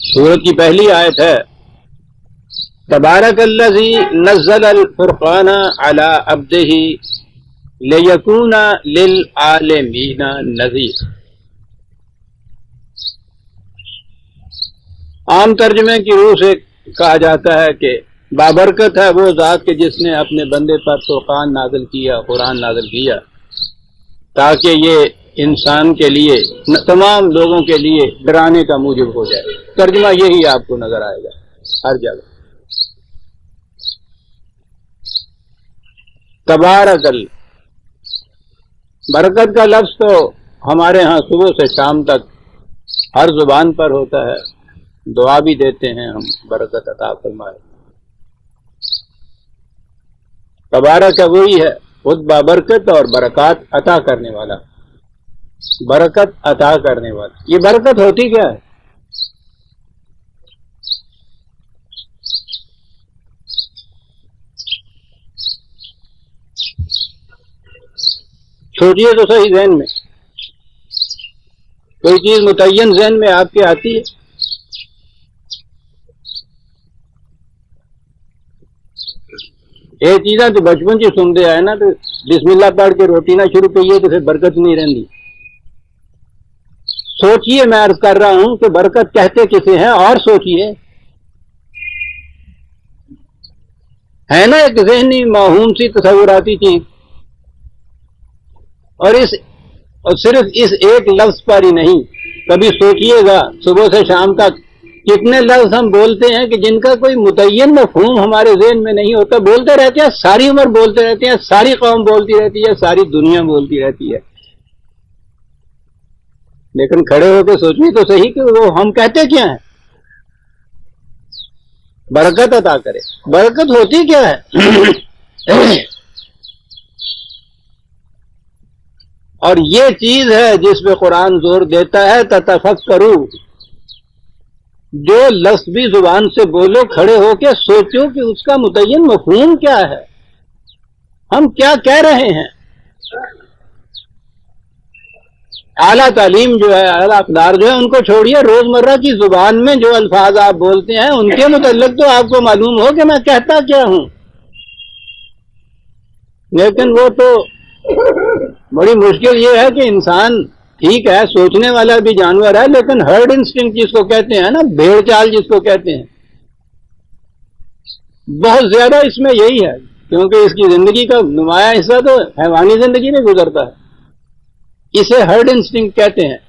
سورت کی پہلی آیت ہے تبارک الذی نزل الفرقان علی عبدہ لیکون للعالمین نذیر۔ عام ترجمے کی روح سے کہا جاتا ہے کہ بابرکت ہے وہ ذات کہ جس نے اپنے بندے پر فرقان نازل کیا، قرآن نازل کیا، تاکہ یہ انسان کے لیے تمام لوگوں کے لیے ڈرانے کا موجب ہو جائے۔ ترجمہ یہی آپ کو نظر آئے گا ہر جگہ۔ تبارک برکت کا لفظ تو ہمارے ہاں صبح سے شام تک ہر زبان پر ہوتا ہے، دعا بھی دیتے ہیں ہم، برکت عطا فرمائے۔ تبارک وہی ہے خود بابرکت اور برکات عطا کرنے والا، برکت عطا کرنے والا۔ یہ برکت ہوتی کیا ہے؟ سوچئے تو صحیح ذہن میں کوئی چیز متعین ذہن میں آپ کے آتی ہے؟ یہ چیزیں تو بچپن سے سنتے آئے نا، تو بسم اللہ پڑھ کے روٹی نہ شروع کیے تو پھر برکت نہیں رہتی۔ سوچئے، میں عرض کر رہا ہوں کہ برکت کہتے کسے ہیں، اور سوچئے، ہے نا ایک ذہنی معہوم سی تصوراتی چیز، اور صرف اس ایک لفظ پر ہی نہیں، کبھی سوچئے گا صبح سے شام تک کتنے لفظ ہم بولتے ہیں کہ جن کا کوئی متعین مفہوم ہمارے ذہن میں نہیں ہوتا، بولتے رہتے ہیں، ساری عمر بولتے رہتے ہیں، ساری قوم بولتی رہتی ہے، ساری دنیا بولتی رہتی ہے، لیکن کھڑے ہو کے سوچیے تو صحیح کہ وہ ہم کہتے کیا ہیں؟ برکت عطا کرے۔ برکت ہوتی کیا ہے؟ اور یہ چیز ہے جس پہ قرآن زور دیتا ہے، تتفکروا، جو لفظ بھی زبان سے بولو، کھڑے ہو کے سوچو کہ اس کا متعین مفہوم کیا ہے، ہم کیا کہہ رہے ہیں۔ اعلیٰ تعلیم جو ہے، اعلیٰ اقدار جو ہے، ان کو چھوڑیے، روزمرہ کی زبان میں جو الفاظ آپ بولتے ہیں ان کے متعلق تو آپ کو معلوم ہو کہ میں کہتا کیا ہوں، لیکن وہ تو بڑی مشکل یہ ہے کہ انسان ٹھیک ہے سوچنے والا بھی جانور ہے، لیکن ہرڈ انسٹنکٹ جس کو کہتے ہیں نا، بھیڑ چال جس کو کہتے ہیں، بہت زیادہ اس میں یہی ہے، کیونکہ اس کی زندگی کا نمایاں حصہ تو حیوانی زندگی میں گزرتا ہے، اسے ہرڈ انسٹنکٹ کہتے ہیں۔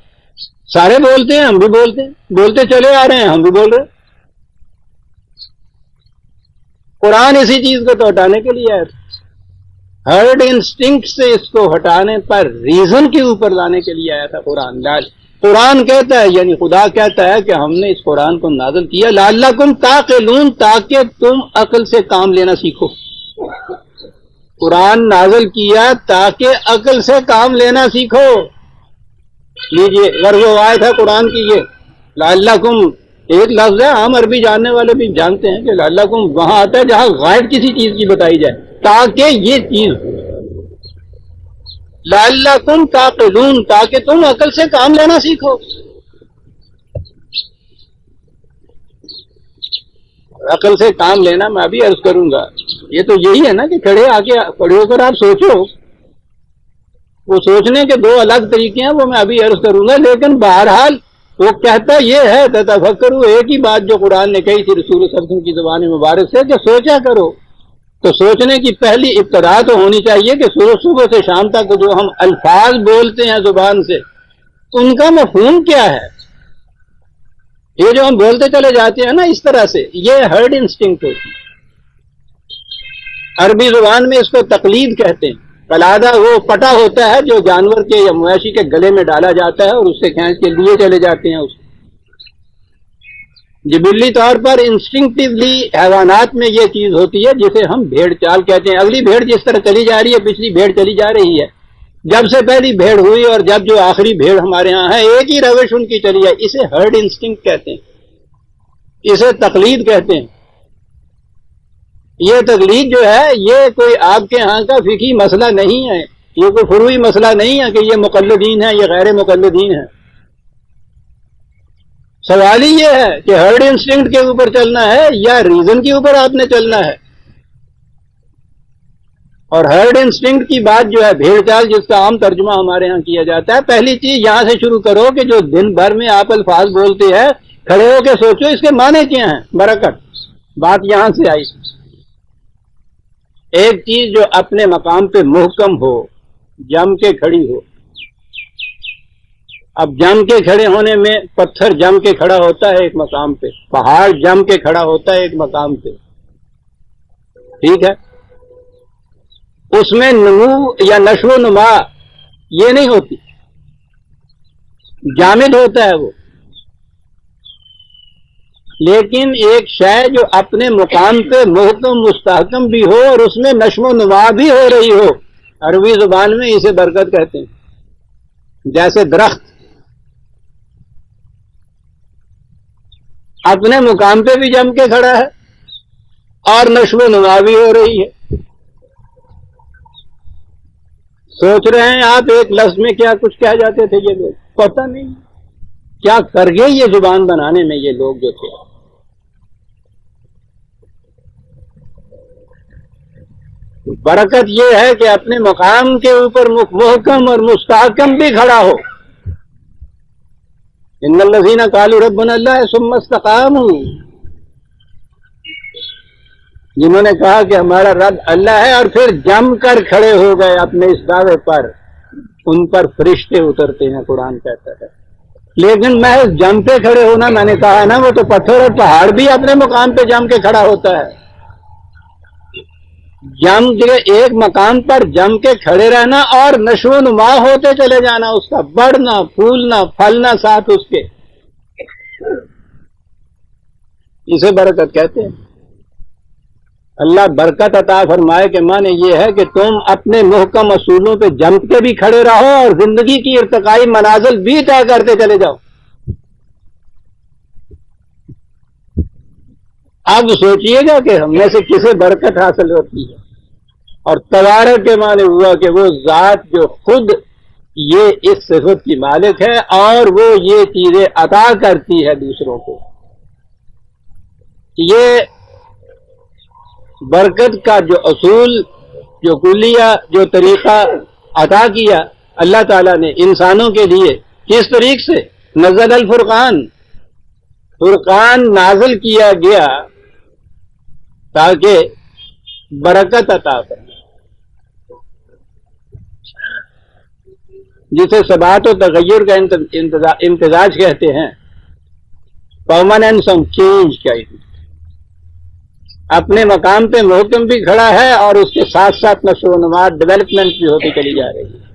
سارے بولتے ہیں، ہم بھی بولتے ہیں، بولتے چلے آ رہے ہیں، ہم بھی بول رہے ہیں۔ قرآن اسی چیز کو تو ہٹانے کے لیے آیا تھا، ہرڈ انسٹنکٹ سے اس کو ہٹانے پر، ریزن کے اوپر لانے کے لیے آیا تھا قرآن۔ قرآن کہتا ہے، یعنی خدا کہتا ہے کہ ہم نے اس قرآن کو نازل کیا لعلکم تعقلون، تاکہ تم عقل سے کام لینا سیکھو۔ قرآن نازل کیا تاکہ عقل سے کام لینا سیکھو۔ لیجئے غرض و آیت ہے قرآن کی یہ، لعلکم ایک لفظ ہے، عام عربی جاننے والے بھی جانتے ہیں کہ لعلکم وہاں آتا ہے جہاں غائب کسی چیز کی بتائی جائے، تاکہ یہ چیز ہو، لعلکم تعقلون، تاکہ تم عقل سے کام لینا سیکھو۔ عقل سے کام لینا میں ابھی عرض کروں گا، یہ تو یہی ہے نا کہ کھڑے ہو کر آپ سوچو، وہ سوچنے کے دو الگ طریقے ہیں، وہ میں ابھی عرض کروں گا، لیکن بہرحال وہ کہتا یہ ہے تتفکروا، ایک ہی بات جو قرآن نے کہی تھی رسول صلی اللہ علیہ وسلم کی زبان مبارک سے کہ سوچا کرو۔ تو سوچنے کی پہلی ابتدا تو ہونی چاہیے کہ صبح سے شام تک جو ہم الفاظ بولتے ہیں زبان سے، ان کا مفہوم کیا ہے۔ یہ جو ہم بولتے چلے جاتے ہیں نا اس طرح سے، یہ ہرڈ انسٹنکٹ ہوتی ہے۔ عربی زبان میں اس کو تقلید کہتے ہیں۔ قلادہ وہ پٹا ہوتا ہے جو جانور کے یا مویشی کے گلے میں ڈالا جاتا ہے اور اس سے کھینچ کے لیے چلے جاتے ہیں۔ اس جبلی طور پر انسٹنکٹیولی حیوانات میں یہ چیز ہوتی ہے جسے ہم بھیڑ چال کہتے ہیں۔ اگلی بھیڑ جس طرح چلی جا رہی ہے، پچھلی بھیڑ چلی جا رہی ہے، جب سے پہلی بھیڑ ہوئی اور جب جو آخری بھیڑ ہمارے ہاں ہے، ایک ہی روش ان کی چلی ہے، اسے ہرڈ انسٹنکٹ کہتے ہیں، اسے تقلید کہتے ہیں۔ یہ تقلید جو ہے یہ کوئی آپ کے ہاں کا فقہی مسئلہ نہیں ہے، یہ کوئی فروعی مسئلہ نہیں ہے کہ یہ مقلدین ہیں یہ غیر مقلدین ہیں۔ سوال ہی یہ ہے کہ ہرڈ انسٹنکٹ کے اوپر چلنا ہے یا ریزن کے اوپر آپ نے چلنا ہے. اور ہرڈ انسٹنکٹ کی بات جو ہے بھیڑ چال جس کا عام ترجمہ ہمارے ہاں کیا جاتا ہے، پہلی چیز یہاں سے شروع کرو کہ جو دن بھر میں آپ الفاظ بولتے ہیں کھڑے ہو کے سوچو اس کے معنی کیا ہیں. برکت بات یہاں سے آئی. ایک چیز جو اپنے مقام پہ محکم ہو، جم کے کھڑی ہو. اب جم کے کھڑے ہونے میں پتھر جم کے کھڑا ہوتا ہے ایک مقام پہ، پہاڑ جم کے کھڑا ہوتا ہے ایک مقام پہ، ٹھیک ہے. اس میں نمو یا نشو و نما یہ نہیں ہوتی، جامد ہوتا ہے وہ. لیکن ایک شے جو اپنے مقام پہ محکم مستحکم بھی ہو اور اس میں نشو و نما بھی ہو رہی ہو، عربی زبان میں اسے برکت کہتے ہیں. جیسے درخت اپنے مقام پہ بھی جم کے کھڑا ہے اور نشو و نما بھی ہو رہی ہے. سوچ رہے ہیں آپ ایک لفظ میں کیا کچھ کہہ جاتے تھے یہ لوگ، پتہ نہیں کیا کر گئے یہ زبان بنانے میں یہ لوگ جو تھے. برکت یہ ہے کہ اپنے مقام کے اوپر محکم اور مستحکم بھی کھڑا ہو. ان الذین قالوا ربنا اللہ ثم استقاموا، جنہوں نے کہا کہ ہمارا رب اللہ ہے اور پھر جم کر کھڑے ہو گئے اپنے اس دعوے پر، ان پر فرشتے اترتے ہیں قرآن کہتا ہے. لیکن میں جم پہ کھڑے ہونا میں نے کہا نا، وہ تو پتھر اور پہاڑ بھی اپنے مقام پہ جم کے کھڑا ہوتا ہے. جم کے ایک مقام پر جم کے کھڑے رہنا اور نشو و نما ہوتے چلے جانا، اس کا بڑھنا پھولنا پھلنا ساتھ اس کے، اسے برکت کہتے ہیں. اللہ برکت عطا فرمائے کہ معنی یہ ہے کہ تم اپنے محکم اصولوں پہ جم کے بھی کھڑے رہو اور زندگی کی ارتقائی منازل بھی طے کرتے چلے جاؤ. اب سوچئے گا کہ ہم میں سے کسے برکت حاصل ہوتی ہے. اور تبارک کے معنی ہوا کہ وہ ذات جو خود یہ اس صفت کی مالک ہے اور وہ یہ چیزیں عطا کرتی ہے دوسروں کو. یہ برکت کا جو اصول، جو کلیہ، جو طریقہ عطا کیا اللہ تعالیٰ نے انسانوں کے لیے، کس طریق سے؟ نزل الفرقان، فرقان نازل کیا گیا تاکہ برکت عطا کرے، جسے ثبات و تغیر کا امتزاج کہتے ہیں. پرماننس اینڈ چینج کا اپنے مقام پہ محکم بھی کھڑا ہے اور اس کے ساتھ ساتھ نشو و نما ڈیولپمنٹ بھی ہوتی چلی جا رہی ہے.